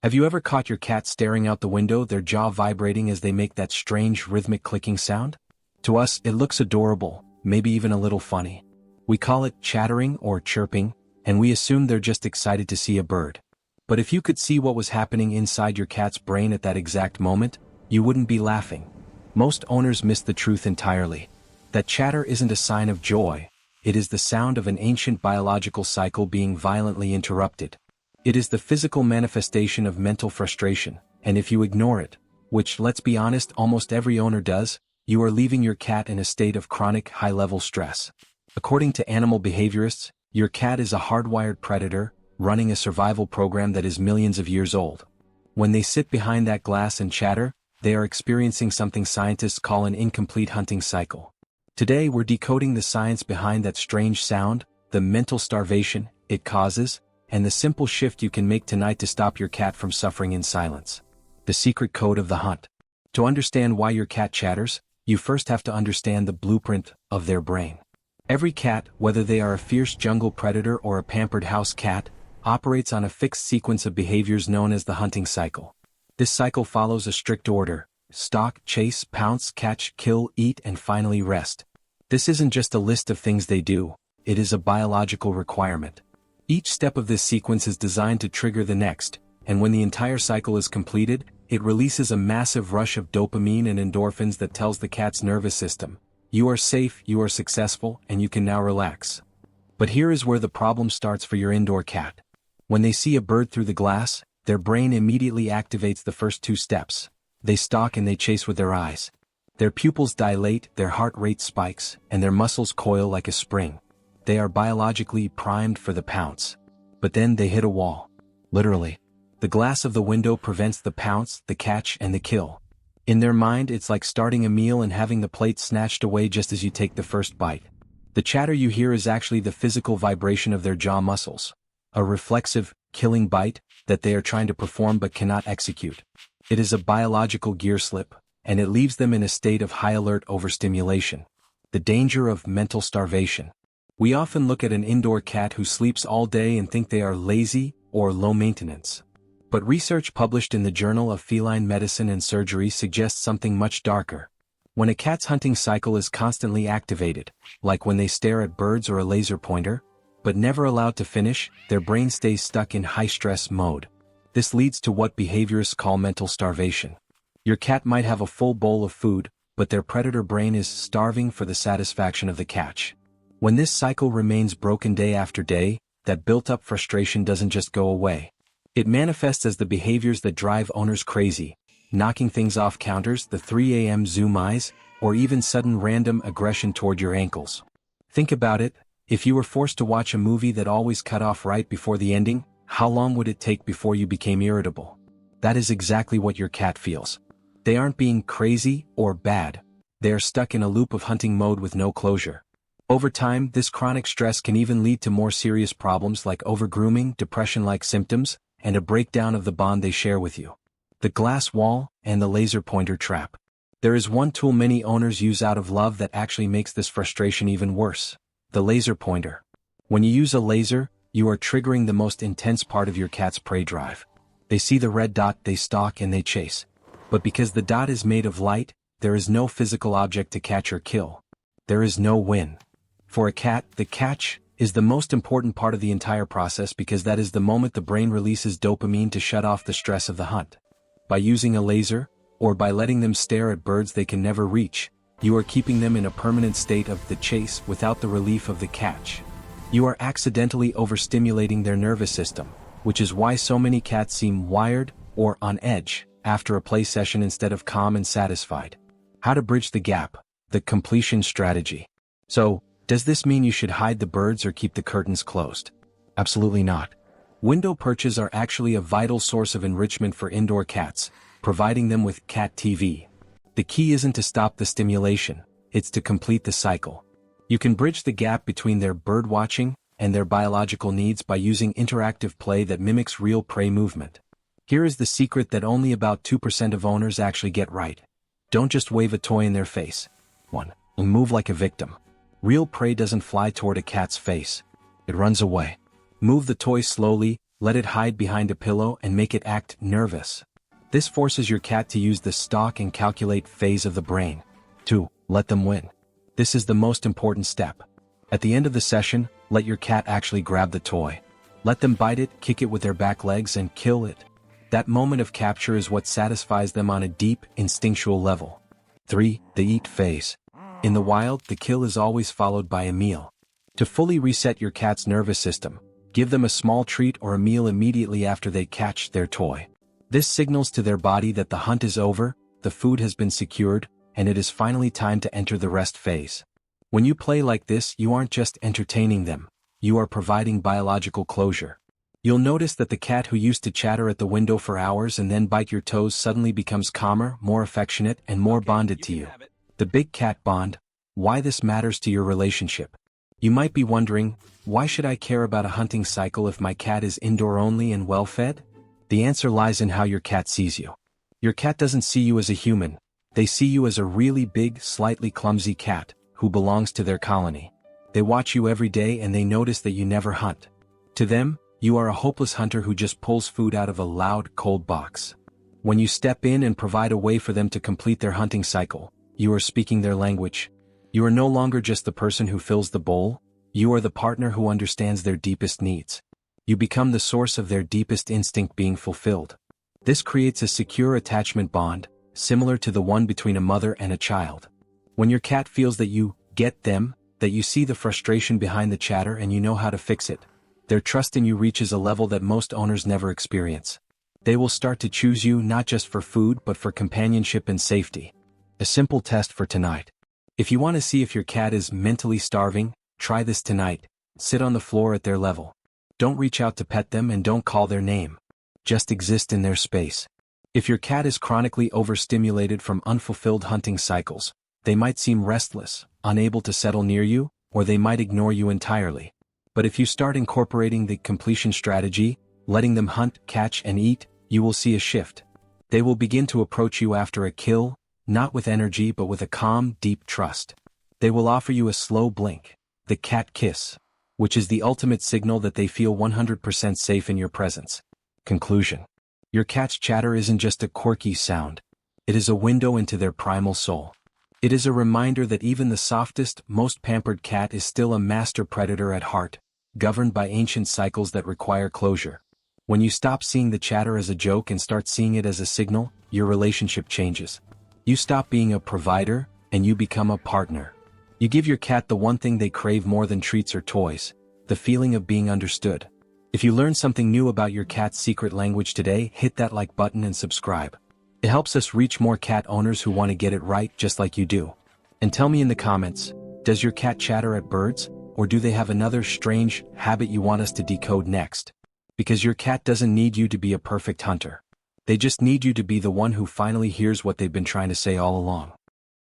Have you ever caught your cat staring out the window, their jaw vibrating as they make that strange rhythmic clicking sound? To us, it looks adorable, maybe even a little funny. We call it chattering or chirping, and we assume they're just excited to see a bird. But if you could see what was happening inside your cat's brain at that exact moment, you wouldn't be laughing. Most owners miss the truth entirely. That chatter isn't a sign of joy, it is the sound of an ancient biological cycle being violently interrupted. It is the physical manifestation of mental frustration, and if you ignore it, which, let's be honest, almost every owner does, you are leaving your cat in a state of chronic high-level stress. According to animal behaviorists, your cat is a hardwired predator, running a survival program that is millions of years old. When they sit behind that glass and chatter, they are experiencing something scientists call an incomplete hunting cycle. Today we're decoding the science behind that strange sound, the mental starvation it causes, and the simple shift you can make tonight to stop your cat from suffering in silence. The secret code of the hunt. To understand why your cat chatters, you first have to understand the blueprint of their brain. Every cat, whether they are a fierce jungle predator or a pampered house cat, operates on a fixed sequence of behaviors known as the hunting cycle. This cycle follows a strict order: stalk, chase, pounce, catch, kill, eat, and finally rest. This isn't just a list of things they do, it is a biological requirement. Each step of this sequence is designed to trigger the next, and when the entire cycle is completed, it releases a massive rush of dopamine and endorphins that tells the cat's nervous system, you are safe, you are successful, and you can now relax. But here is where the problem starts for your indoor cat. When they see a bird through the glass, their brain immediately activates the first two steps. They stalk and they chase with their eyes. Their pupils dilate, their heart rate spikes, and their muscles coil like a spring. They are biologically primed for the pounce. But then they hit a wall. Literally. The glass of the window prevents the pounce, the catch, and the kill. In their mind, it's like starting a meal and having the plate snatched away just as you take the first bite. The chatter you hear is actually the physical vibration of their jaw muscles. A reflexive, killing bite that they are trying to perform but cannot execute. It is a biological gear slip, and it leaves them in a state of high alert overstimulation. The danger of mental starvation. We often look at an indoor cat who sleeps all day and think they are lazy or low maintenance. But research published in the Journal of Feline Medicine and Surgery suggests something much darker. When a cat's hunting cycle is constantly activated, like when they stare at birds or a laser pointer, but never allowed to finish, their brain stays stuck in high-stress mode. This leads to what behaviorists call mental starvation. Your cat might have a full bowl of food, but their predator brain is starving for the satisfaction of the catch. When this cycle remains broken day after day, that built-up frustration doesn't just go away. It manifests as the behaviors that drive owners crazy, knocking things off counters, the 3 a.m. zoom eyes, or even sudden random aggression toward your ankles. Think about it, if you were forced to watch a movie that always cut off right before the ending, how long would it take before you became irritable? That is exactly what your cat feels. They aren't being crazy or bad. They are stuck in a loop of hunting mode with no closure. Over time, this chronic stress can even lead to more serious problems like overgrooming, depression-like symptoms, and a breakdown of the bond they share with you. The glass wall and the laser pointer trap. There is one tool many owners use out of love that actually makes this frustration even worse. The laser pointer. When you use a laser, you are triggering the most intense part of your cat's prey drive. They see the red dot, they stalk and they chase. But because the dot is made of light, there is no physical object to catch or kill. There is no win. For a cat, the catch is the most important part of the entire process because that is the moment the brain releases dopamine to shut off the stress of the hunt. By using a laser, or by letting them stare at birds they can never reach, you are keeping them in a permanent state of the chase without the relief of the catch. You are accidentally overstimulating their nervous system, which is why so many cats seem wired or on edge after a play session instead of calm and satisfied. How to bridge the gap, the completion strategy. So, does this mean you should hide the birds or keep the curtains closed? Absolutely not. Window perches are actually a vital source of enrichment for indoor cats, providing them with cat TV. The key isn't to stop the stimulation, it's to complete the cycle. You can bridge the gap between their bird watching and their biological needs by using interactive play that mimics real prey movement. Here is the secret that only about 2% of owners actually get right. Don't just wave a toy in their face. 1. Move like a victim. Real prey doesn't fly toward a cat's face. It runs away. Move the toy slowly, let it hide behind a pillow and make it act nervous. This forces your cat to use the stock and calculate phase of the brain. 2. Let them win. This is the most important step. At the end of the session, let your cat actually grab the toy. Let them bite it, kick it with their back legs, and kill it. That moment of capture is what satisfies them on a deep, instinctual level. 3. The eat phase. In the wild, the kill is always followed by a meal. To fully reset your cat's nervous system, give them a small treat or a meal immediately after they catch their toy. This signals to their body that the hunt is over, the food has been secured, and it is finally time to enter the rest phase. When you play like this, you aren't just entertaining them, you are providing biological closure. You'll notice that the cat who used to chatter at the window for hours and then bite your toes suddenly becomes calmer, more affectionate, and more bonded to you. The big cat bond. Why this matters to your relationship. You might be wondering, why should I care about a hunting cycle if my cat is indoor only and well fed? The answer lies in how your cat sees you. Your cat doesn't see you as a human. They see you as a really big, slightly clumsy cat, who belongs to their colony. They watch you every day and they notice that you never hunt. To them, you are a hopeless hunter who just pulls food out of a loud, cold box. When you step in and provide a way for them to complete their hunting cycle, you are speaking their language. You are no longer just the person who fills the bowl, you are the partner who understands their deepest needs. You become the source of their deepest instinct being fulfilled. This creates a secure attachment bond, similar to the one between a mother and a child. When your cat feels that you get them, that you see the frustration behind the chatter and you know how to fix it, their trust in you reaches a level that most owners never experience. They will start to choose you not just for food but for companionship and safety. A simple test for tonight. If you want to see if your cat is mentally starving, try this tonight. Sit on the floor at their level. Don't reach out to pet them and don't call their name. Just exist in their space. If your cat is chronically overstimulated from unfulfilled hunting cycles, they might seem restless, unable to settle near you, or they might ignore you entirely. But if you start incorporating the completion strategy, letting them hunt, catch, and eat, you will see a shift. They will begin to approach you after a kill, not with energy but with a calm, deep trust. They will offer you a slow blink, the cat kiss, which is the ultimate signal that they feel 100% safe in your presence. Conclusion. Your cat's chatter isn't just a quirky sound. It is a window into their primal soul. It is a reminder that even the softest, most pampered cat is still a master predator at heart, governed by ancient cycles that require closure. When you stop seeing the chatter as a joke and start seeing it as a signal, your relationship changes. You stop being a provider, and you become a partner. You give your cat the one thing they crave more than treats or toys, the feeling of being understood. If you learned something new about your cat's secret language today, hit that like button and subscribe. It helps us reach more cat owners who want to get it right just like you do. And tell me in the comments, does your cat chatter at birds, or do they have another strange habit you want us to decode next? Because your cat doesn't need you to be a perfect hunter. They just need you to be the one who finally hears what they've been trying to say all along.